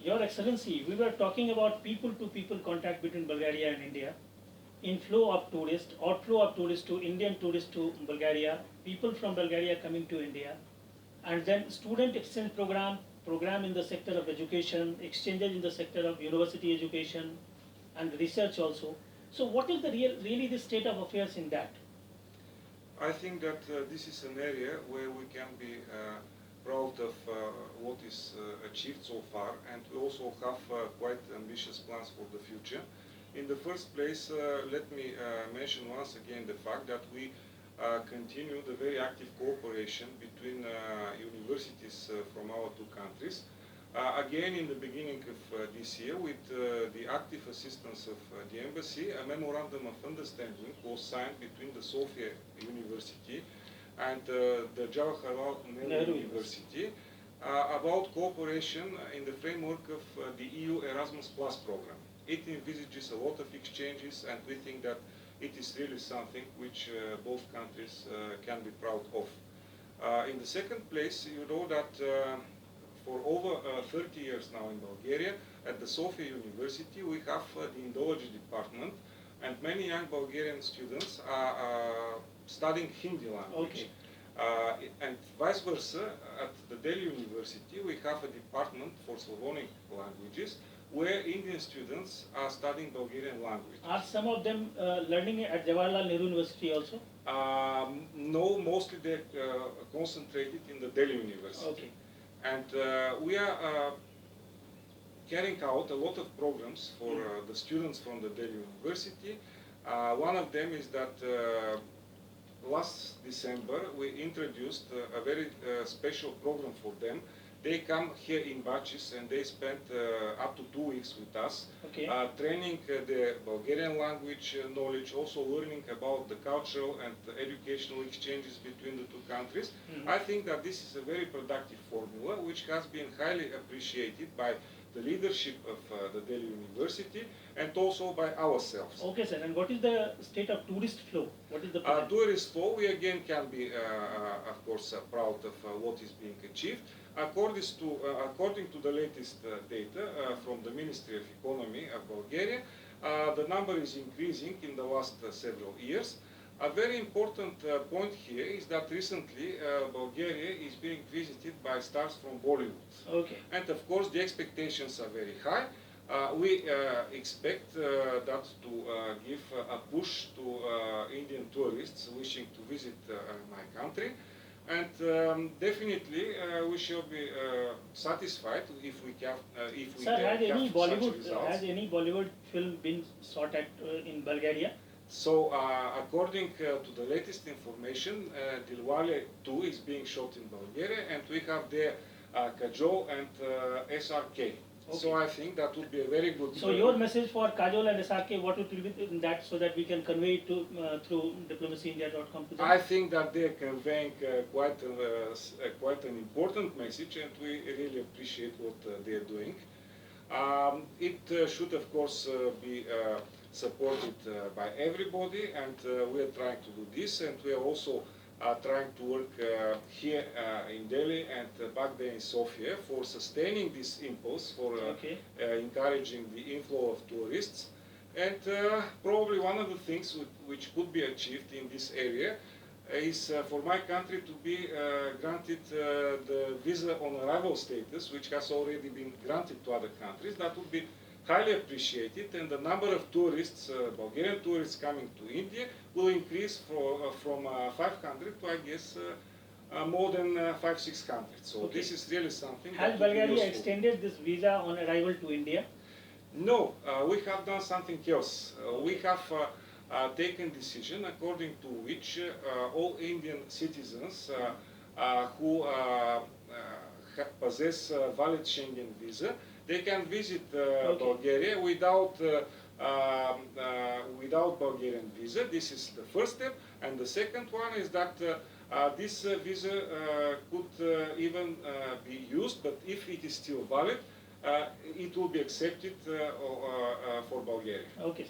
Your Excellency, we were talking about people-to-people contact between Bulgaria and India, inflow of tourists, outflow of tourists to Indian tourists to Bulgaria, people from Bulgaria coming to India, and then student exchange program in the sector of education, exchanges in the sector of university education, and research also. So, what is the really the state of affairs in that? I think that this is an area where we can be proud of what is achieved so far, and we also have quite ambitious plans for the future. In the first place, let me mention once again the fact that we continue the very active cooperation between universities from our two countries. Again, in the beginning of this year, with the active assistance of the embassy, a memorandum of understanding was signed between the Sofia University and the Jawaharlal Nehru University about cooperation in the framework of the EU Erasmus Plus program. It envisages a lot of exchanges, and we think that it is really something which both countries can be proud of. In the second place, you know that for over 30 years now in Bulgaria, at the Sofia University, we have the Indology department, and many young Bulgarian students are studying Hindi language. Okay. And vice versa, at the Delhi University, we have a department for Slavonic languages, where Indian students are studying Bulgarian language. Are some of them learning at Jawaharlal Nehru University also? No, mostly they're concentrated in the Delhi University. Okay. And we are carrying out a lot of programs for the students from the Delhi University. One of them is that last December we introduced a very special program for them. They come here in batches and they spend up to 2 weeks with us, okay, training the Bulgarian language knowledge, also learning about the cultural and the educational exchanges between the two countries. Mm-hmm. I think that this is a very productive formula which has been highly appreciated by the leadership of the Delhi University and also by ourselves. Okay, sir. And what is the state of tourist flow? What is the tourist flow? We again can be, of course, proud of what is being achieved. According to the latest data from the Ministry of Economy of Bulgaria, the number is increasing in the last several years. A very important point here is that recently Bulgaria is being visited by stars from Bollywood. Okay. And of course the expectations are very high. We expect that to give a push to Indian tourists wishing to visit my country. And definitely we shall be satisfied if we can Sir, has any Bollywood film been shot at in Bulgaria? So, according to the latest information, Dilwale 2 is being shot in Bulgaria, and we have there Kajol and SRK. Okay. So I think that would be a very good... So your message for Kajol and SRK, what would be in that so that we can convey it to, through diplomacyindia.com to them? I think that they are conveying quite an important message, and we really appreciate what they are doing. It should, of course, be supported by everybody, and we are trying to do this, and we are also trying to work here in Delhi and back there in Sofia for sustaining this impulse, for encouraging the inflow of tourists. And probably one of the things which could be achieved in this area is for my country to be granted the visa on arrival status, which has already been granted to other countries. That would be highly appreciated, and the number of tourists, Bulgarian tourists coming to India will increase from 500 to, I guess, more than 500-600. So okay, this is really something. Has Bulgaria extended this visa on arrival to India? No, we have done something else. We have taken decision according to which all Indian citizens who possess valid Schengen visa, they can visit Bulgaria without Bulgarian visa. This is the first step, and the second one is that this visa could even be used, but if it is still valid, it will be accepted for Bulgaria. Okay.